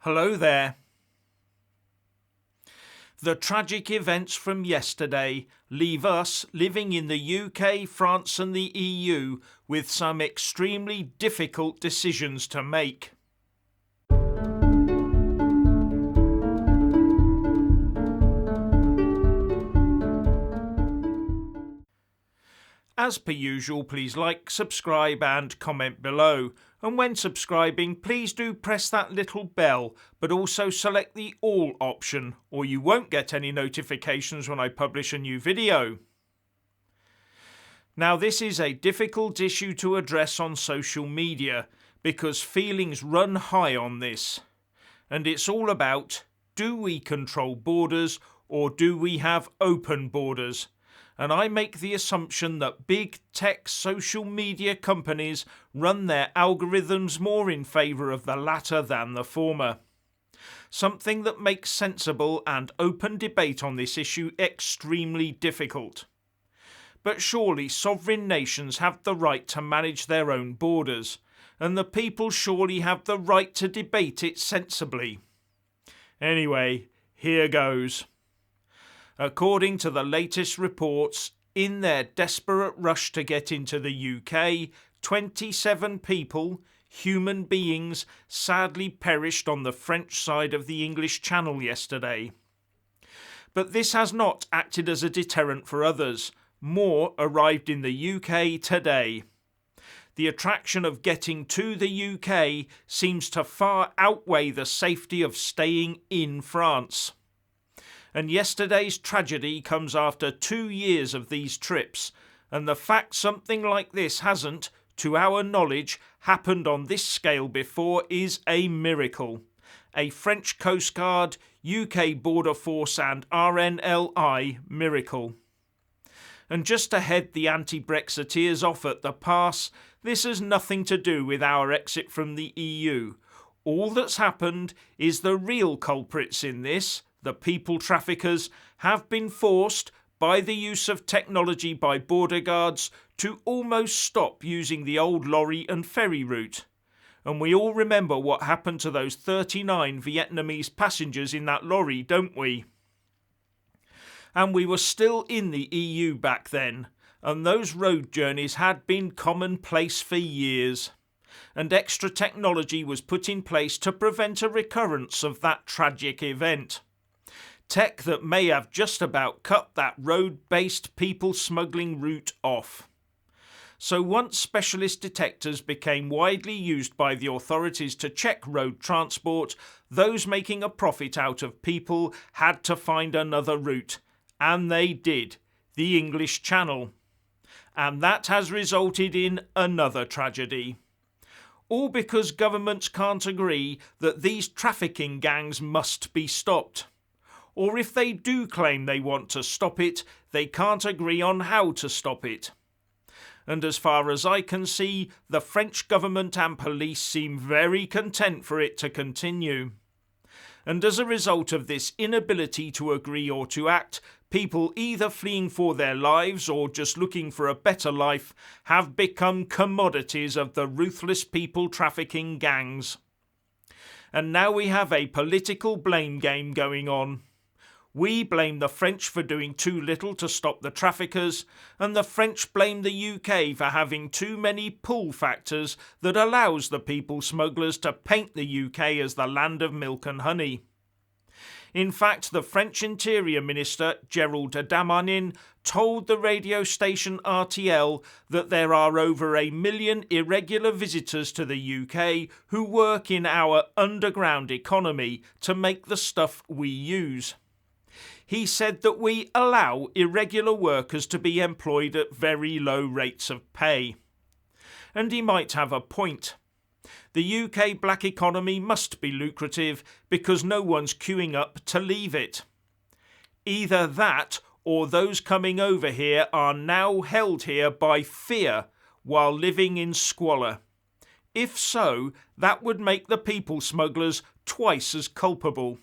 Hello there. The tragic events from yesterday leave us living in the UK, France and the EU with some extremely difficult decisions to make. As per usual, please like, subscribe and comment below. And when subscribing, please do press that little bell, but also select the all option, or you won't get any notifications when I publish a new video. Now, this is a difficult issue to address on social media, because feelings run high on this. And it's all about, do we control borders, or do we have open borders? And I make the assumption that big tech social media companies run their algorithms more in favour of the latter than the former. Something that makes sensible and open debate on this issue extremely difficult. But surely sovereign nations have the right to manage their own borders, and the people surely have the right to debate it sensibly. Anyway, here goes. According to the latest reports, in their desperate rush to get into the UK, 27 people, human beings, sadly perished on the French side of the English Channel yesterday. But this has not acted as a deterrent for others. More arrived in the UK today. The attraction of getting to the UK seems to far outweigh the safety of staying in France. And yesterday's tragedy comes after 2 years of these trips, and the fact something like this hasn't, to our knowledge, happened on this scale before is a miracle. A French Coast Guard, UK Border Force and RNLI miracle. And just to head the anti-Brexiteers off at the pass, this has nothing to do with our exit from the EU. All that's happened is the real culprits in this, the people traffickers, have been forced, by the use of technology by border guards, to almost stop using the old lorry and ferry route. And we all remember what happened to those 39 Vietnamese passengers in that lorry, don't we? And we were still in the EU back then, and those road journeys had been commonplace for years. And extra technology was put in place to prevent a recurrence of that tragic event. Tech that may have just about cut that road-based people smuggling route off. So once specialist detectors became widely used by the authorities to check road transport, those making a profit out of people had to find another route. And they did, the English Channel. And that has resulted in another tragedy. All because governments can't agree that these trafficking gangs must be stopped. Or if they do claim they want to stop it, they can't agree on how to stop it. And as far as I can see, the French government and police seem very content for it to continue. And as a result of this inability to agree or to act, people either fleeing for their lives or just looking for a better life have become commodities of the ruthless people trafficking gangs. And now we have a political blame game going on. We blame the French for doing too little to stop the traffickers, and the French blame the UK for having too many pull factors that allows the people smugglers to paint the UK as the land of milk and honey. In fact, the French Interior Minister, Gérald Darmanin, told the radio station RTL that there are over 1 million irregular visitors to the UK who work in our underground economy to make the stuff we use. He said that we allow irregular workers to be employed at very low rates of pay. And he might have a point. The UK black economy must be lucrative because no one's queuing up to leave it. Either that or those coming over here are now held here by fear while living in squalor. If so, that would make the people smugglers twice as culpable.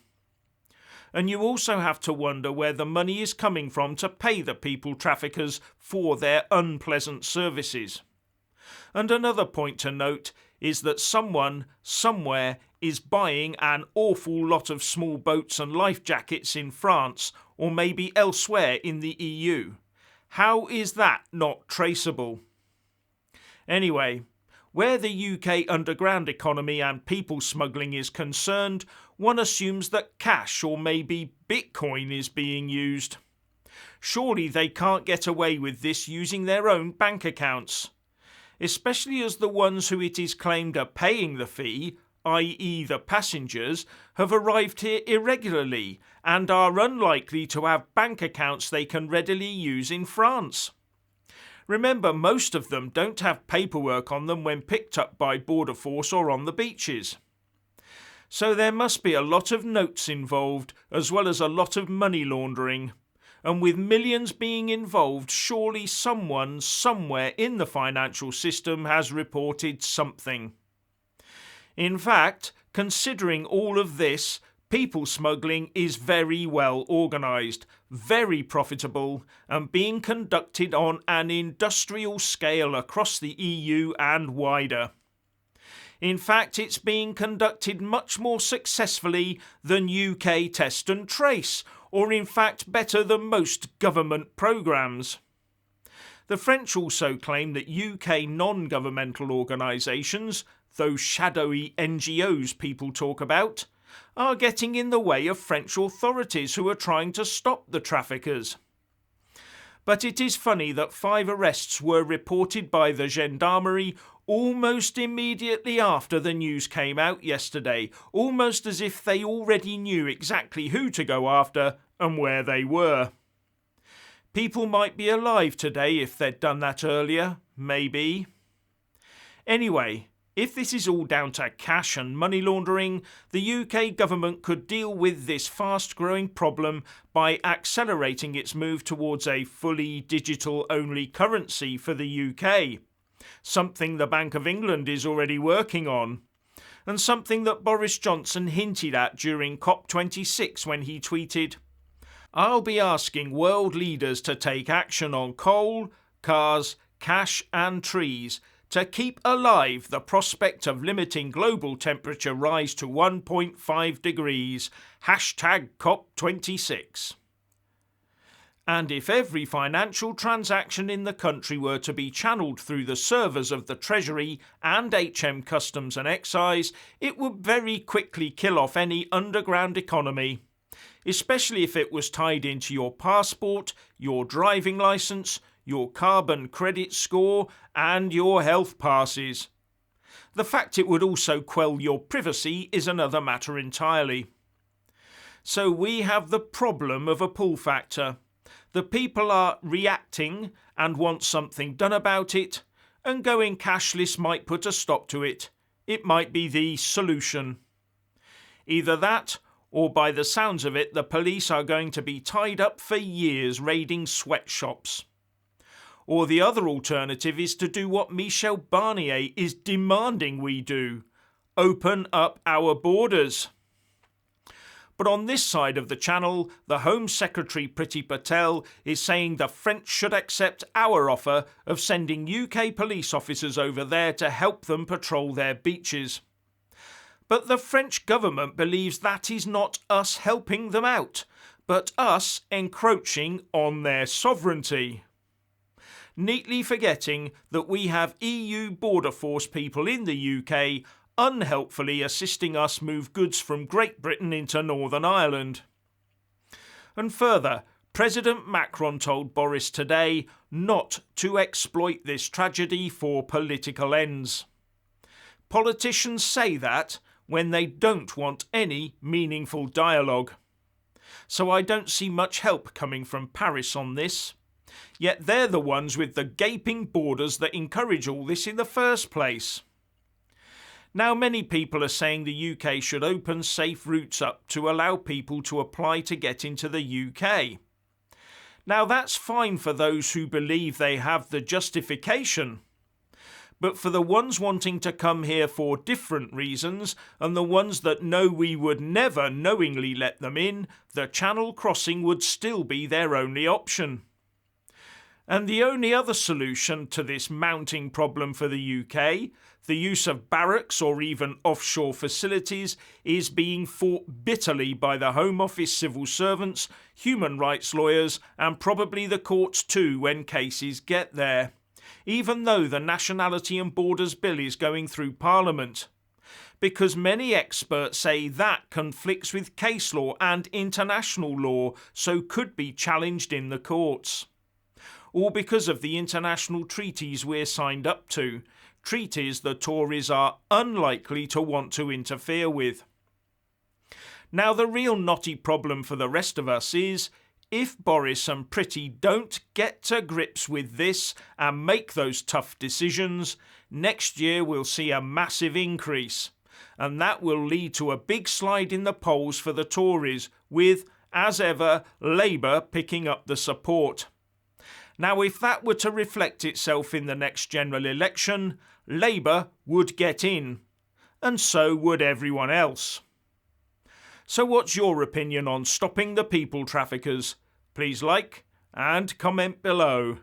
And you also have to wonder where the money is coming from to pay the people traffickers for their unpleasant services. And another point to note is that someone, somewhere, is buying an awful lot of small boats and life jackets in France or maybe elsewhere in the EU. How is that not traceable? Anyway, where the UK underground economy and people smuggling is concerned, one assumes that cash or maybe Bitcoin is being used. Surely they can't get away with this using their own bank accounts, especially as the ones who it is claimed are paying the fee, i.e. the passengers, have arrived here irregularly and are unlikely to have bank accounts they can readily use in France. Remember, most of them don't have paperwork on them when picked up by Border Force or on the beaches. So there must be a lot of notes involved, as well as a lot of money laundering. And with millions being involved, surely someone somewhere in the financial system has reported something. In fact, considering all of this, people smuggling is very well organised, very profitable, and being conducted on an industrial scale across the EU and wider. In fact, it's being conducted much more successfully than UK Test and Trace, or in fact better than most government programmes. The French also claim that UK non-governmental organisations, those shadowy NGOs people talk about, are getting in the way of French authorities who are trying to stop the traffickers. But it is funny that 5 arrests were reported by the gendarmerie almost immediately after the news came out yesterday, almost as if they already knew exactly who to go after and where they were. People might be alive today if they'd done that earlier, maybe. Anyway, if this is all down to cash and money laundering, the UK government could deal with this fast-growing problem by accelerating its move towards a fully digital-only currency for the UK, something the Bank of England is already working on, and something that Boris Johnson hinted at during COP26 when he tweeted, "I'll be asking world leaders to take action on coal, cars, cash and trees to keep alive the prospect of limiting global temperature rise to 1.5 degrees, #COP26. And if every financial transaction in the country were to be channelled through the servers of the Treasury and HM Customs and Excise, it would very quickly kill off any underground economy, especially if it was tied into your passport, your driving licence, your carbon credit score and your health passes. The fact it would also quell your privacy is another matter entirely. So we have the problem of a pull factor. The people are reacting and want something done about it, and going cashless might put a stop to it. It might be the solution. Either that, or by the sounds of it, the police are going to be tied up for years raiding sweatshops. Or the other alternative is to do what Michel Barnier is demanding we do: open up our borders. But on this side of the channel, the Home Secretary Priti Patel is saying the French should accept our offer of sending UK police officers over there to help them patrol their beaches. But the French government believes that is not us helping them out, but us encroaching on their sovereignty. Neatly forgetting that we have EU Border Force people in the UK unhelpfully assisting us move goods from Great Britain into Northern Ireland. And further, President Macron told Boris today not to exploit this tragedy for political ends. Politicians say that when they don't want any meaningful dialogue. So I don't see much help coming from Paris on this. Yet they're the ones with the gaping borders that encourage all this in the first place. Now many people are saying the UK should open safe routes up to allow people to apply to get into the UK. Now that's fine for those who believe they have the justification. But for the ones wanting to come here for different reasons, and the ones that know we would never knowingly let them in, the Channel crossing would still be their only option. And the only other solution to this mounting problem for the UK, The use of barracks or even offshore facilities is being fought bitterly by the Home Office civil servants, human rights lawyers, and probably the courts too when cases get there, even though the Nationality and Borders Bill is going through Parliament. Because many experts say that conflicts with case law and international law, so could be challenged in the courts. All because of the international treaties we're signed up to, treaties the Tories are unlikely to want to interfere with. Now, the real knotty problem for the rest of us is, if Boris and Priti don't get to grips with this and make those tough decisions, next year we'll see a massive increase. And that will lead to a big slide in the polls for the Tories, with, as ever, Labour picking up the support. Now, if that were to reflect itself in the next general election, Labour would get in, and so would everyone else. So what's your opinion on stopping the people traffickers? Please like and comment below.